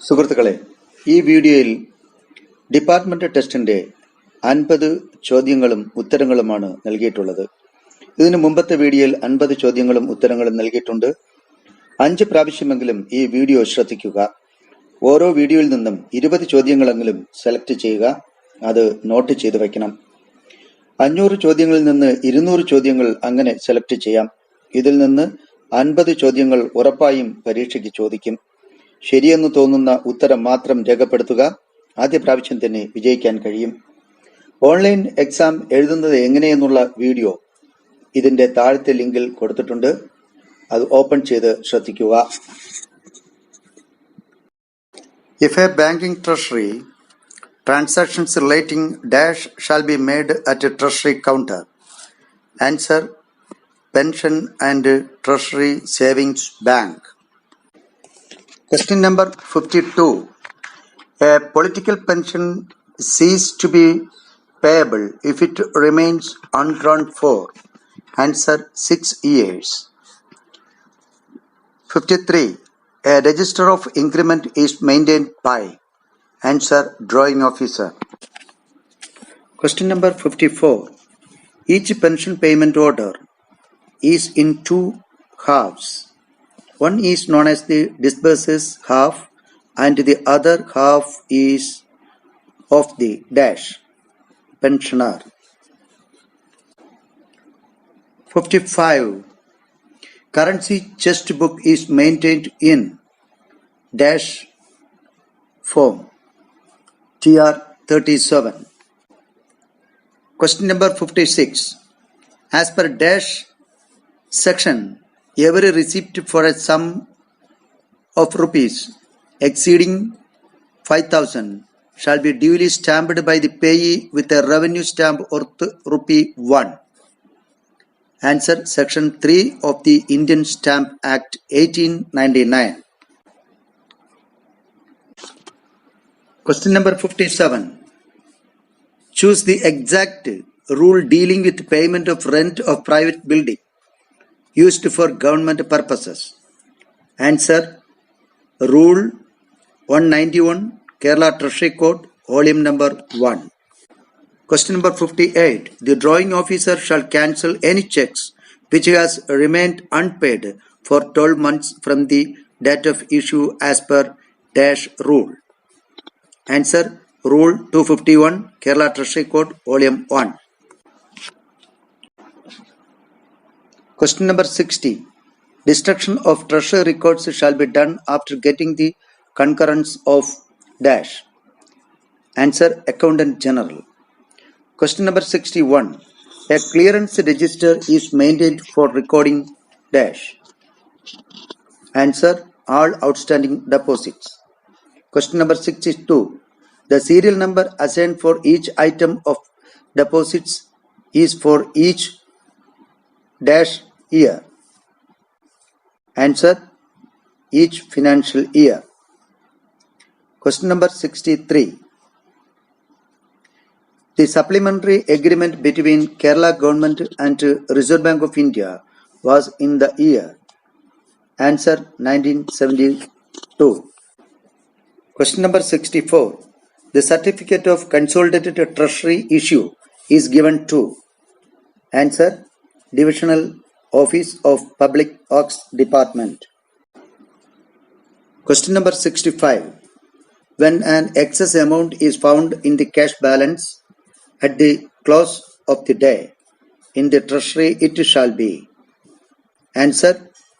സുഹൃത്തുക്കളെ, ഈ വീഡിയോയിൽ ഡിപ്പാർട്ട്മെന്റ് ടെസ്റ്റിന്റെ 50 ചോദ്യങ്ങളും ഉത്തരങ്ങളുമാണ് നൽകിയിട്ടുള്ളത്. ഇതിനു മുമ്പത്തെ വീഡിയോയിൽ 50 ചോദ്യങ്ങളും ഉത്തരങ്ങളും നൽകിയിട്ടുണ്ട്. 5 പ്രാവശ്യമെങ്കിലും ഈ വീഡിയോ ശ്രദ്ധിക്കുക. ഓരോ വീഡിയോയിൽ നിന്നും 20 ചോദ്യങ്ങളെങ്കിലും സെലക്ട് ചെയ്യുക. അത് നോട്ട് ചെയ്തു വയ്ക്കണം. 500 ചോദ്യങ്ങളിൽ നിന്ന് 200 ചോദ്യങ്ങൾ അങ്ങനെ സെലക്ട് ചെയ്യാം. ഇതിൽ നിന്ന് 50 ചോദ്യങ്ങൾ ഉറപ്പായും പരീക്ഷയ്ക്ക് ചോദിക്കും. ശരിയെന്ന് തോന്നുന്ന ഉത്തരം മാത്രം രേഖപ്പെടുത്തുക. ആദ്യ പ്രാവശ്യം തന്നെ വിജയിക്കാൻ കഴിയും. ഓൺലൈൻ എക്സാം എഴുതുന്നത് എങ്ങനെയെന്നുള്ള വീഡിയോ ഇതിന്റെ താഴത്തെ ലിങ്കിൽ കൊടുത്തിട്ടുണ്ട്. അത് ഓപ്പൺ ചെയ്ത് ശ്രദ്ധിക്കുക. If a banking treasury transactions relating dash shall be made at a treasury counter. Answer: Pension and Treasury Savings Bank. Question number 52. A political pension ceases to be payable if it remains undrawn for. Answer: 6 years. 53. A register of increment is maintained by. Answer: drawing officer. Question number 54. Each pension payment order is in 2 halves. One is known as the disburses half and the other half is of the dash pensioner. 55. Currency chest book is maintained in dash form. TR 37. Question number 56. As per dash section, every receipt for a sum of rupees exceeding 5,000 shall be duly stamped by the payee with a revenue stamp worth ₹1. Answer: Section 3 of the Indian Stamp Act 1899. Question number 57. Choose the exact rule dealing with payment of rent of private building used for government purposes. Answer: Rule 191, Kerala Treasury Code, volume number 1. Question number 58. The drawing officer shall cancel any checks which has remained unpaid for 12 months from the date of issue as per dash rule. Answer: Rule 251, Kerala Treasury Code, volume 1. Question number 60. Destruction of treasury records shall be done after getting the concurrence of dash. Answer: Accountant General. Question number 61. A clearance register is maintained for recording dash. Answer: All outstanding deposits. Question number 62. The serial number assigned for each item of deposits is for each dash year. Answer: Each financial year. Question number 63. The supplementary agreement between Kerala government and Reserve Bank of India was in the year. Answer: 1972. Question number 64. The certificate of consolidated treasury issue is given to. Answer: Divisional Office of Public Works Department. Question number 65. When an excess amount is found in the cash balance at the close of the day in the treasury, it shall be. Answer: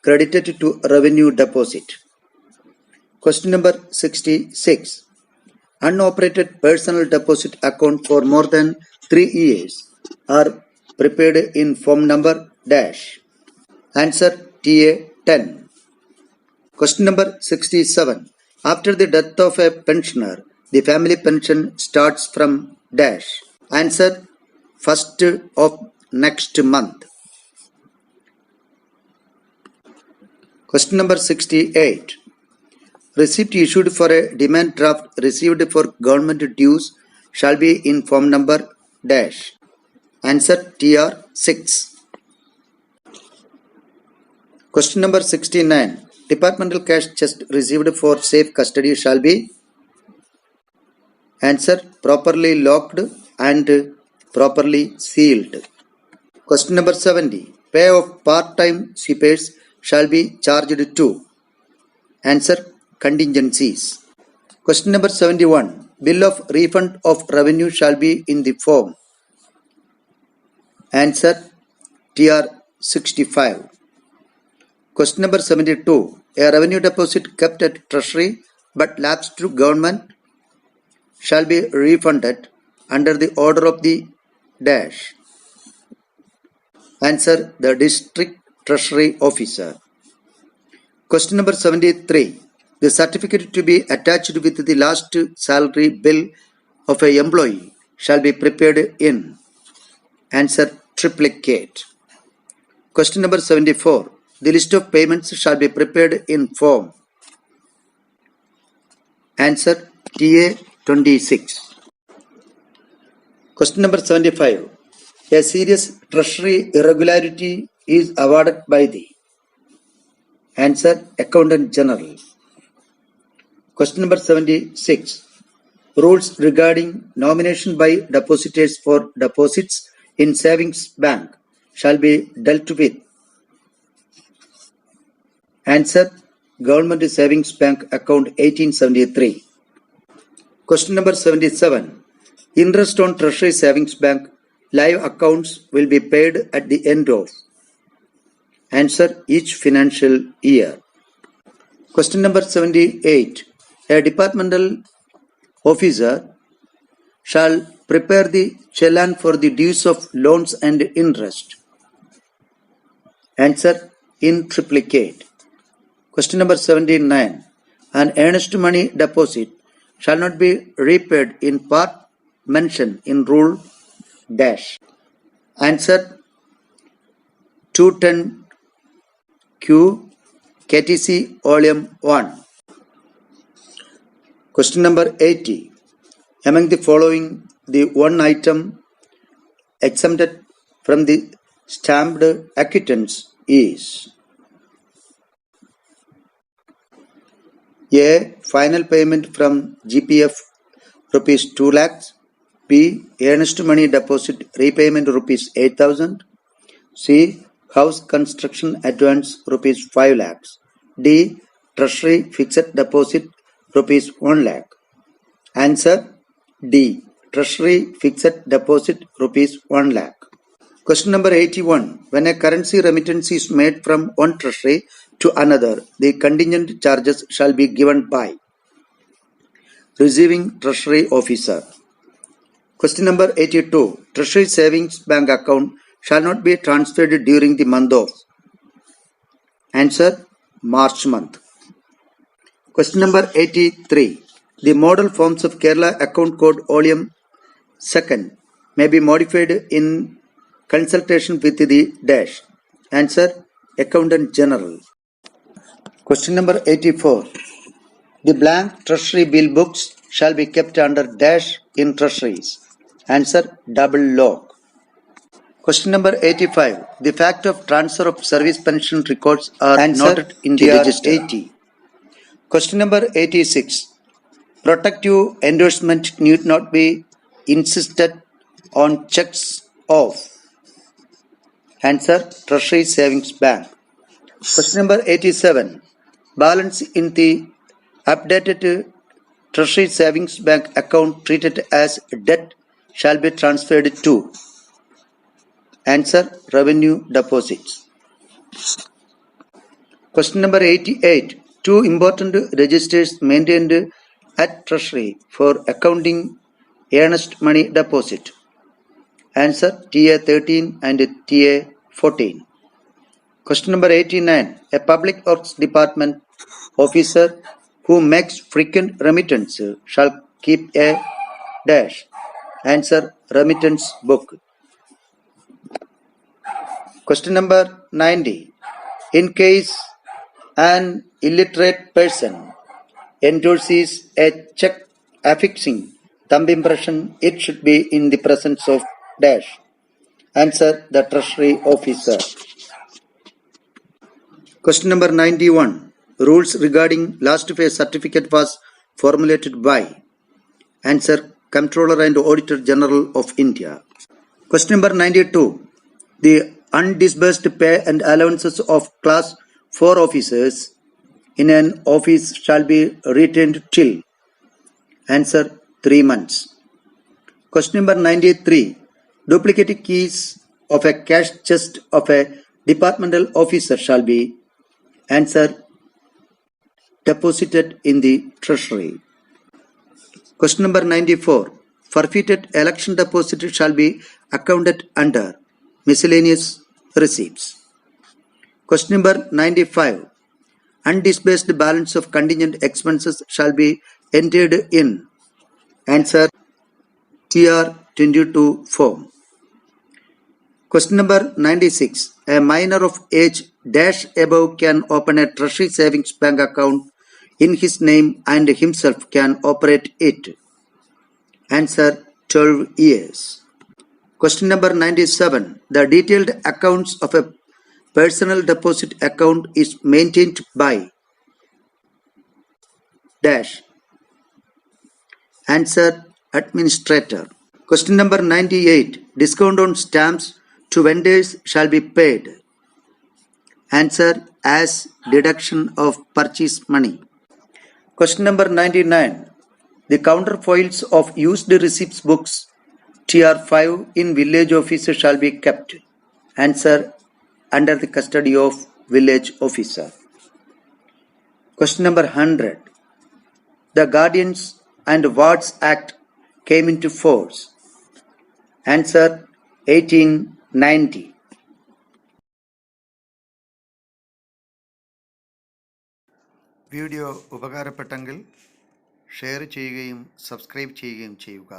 Credited to revenue deposit. Question number 66. Unoperated personal deposit account for more than 3 years are prepared in form number dash. Answer: TA 10. Question number 67. After the death of a pensioner, the family pension starts from dash. Answer: 1st of next month. Question number 68. Receipt issued for a demand draft received for government dues shall be in form number dash. Answer: TR 6. Question number 69. departmental cash chest received for safe custody shall be? Answer, properly locked and properly sealed. Question number 70. Pay of part-time sweepers shall be charged to? Answer, contingencies. Question number 71. Bill of refund of revenue shall be in the form? Answer, TR 65. Question number 72. A revenue deposit kept at treasury but lapsed to government shall be refunded under the order of the dash. Answer, the district treasury officer. Question number 73. The certificate to be attached with the last salary bill of an employee shall be prepared in? Answer, triplicate. Question number 74. The list of payments shall be prepared in form? Answer, TA 26. Question number 75. A serious treasury irregularity is awarded by the? Answer, Accountant General. Question number 76. Rules regarding nomination by depositors for deposits in savings bank shall be dealt with? Answer, Government Savings Bank Account 1873. Question number 77. Interest on Treasury Savings Bank live accounts will be paid at the end of? Answer, each financial year. Question number 78. A departmental officer shall prepare the challan for the dues of loans and interest? Answer, in triplicate. Question number 79. An earnest money deposit shall not be repaid in part mentioned in rule dash. Answer, 210Q KTC Volume 1. Question number 80. Among the following, the one item exempted from the stamped acquittance is? A. Final payment from GPF rupees 2 lakhs. B. Earnest money deposit repayment rupees 8,000. C. House construction advance rupees 5 lakhs. D. Treasury fixed deposit rupees 1 lakh. Answer, D. Treasury fixed deposit rupees 1 lakh. Question number 81. When a currency remittance is made from one treasury to another, the contingent charges shall be given by? Receiving treasury officer. Question number 82. Treasury savings bank account shall not be transferred during the month of? Answer, March month. Question number 83. The model forms of Kerala Account Code Volume 2 may be modified in consultation with the dash. Answer, Accountant General. Question number 84. The blank treasury bill books shall be kept under dash in treasuries. Answer, double lock. Question number 85. The fact of transfer of service pension records are noted in the register. 80. Question number 86. Protective endorsement need not be insisted on checks of? Answer, Treasury Savings Bank. Question number 87. Balance in the updated Treasury Savings Bank account treated as debt shall be transferred to? Answer, revenue deposits. Question number 88. Two important registers maintained at Treasury for accounting earnest money deposit. Answer, TA 13 and TA 14. Question number 89. A public works department officer who makes frequent remittance shall keep a dash. Answer, remittance book. Question number 90. In case an illiterate person endorses a check affixing thumb impression, it should be in the presence of dash. Answer, the treasury officer. Question number 91. rules regarding last pay certificate was formulated by? Answer, Comptroller and Auditor General of India. Question number 92. The undisbursed pay and allowances of class 4 officers in an office shall be retained till? Answer, 3 months. Question number 93. Duplicate keys of a cash chest of a departmental officer shall be? Answer, deposited in the treasury. Question number 94. Forfeited election deposit shall be accounted under miscellaneous receipts. Question number 95. Undisbursed balance of contingent expenses shall be entered in? Answer, TR 22 form. Question number 96. A minor of age dash above can open a treasury savings bank account in his name and himself can operate it? Answer, 12 years. Question number 97. The detailed accounts of a personal deposit account is maintained by dash? Answer, administrator. Question number 98. Discount on stamps to vendors shall be paid? Answer, as deduction of purchase money. Question number 99. The counterfoils of used receipts books TR5 in village office shall be kept? Answer, under the custody of village officer. Question number 100. The Guardians and Wards Act came into force? Answer, 1890. Video ഉപകാരപ്പെട്ടെങ്കിൽ share ചെയ്യുകയും subscribe ചെയ്യുകയും ചെയ്യുക.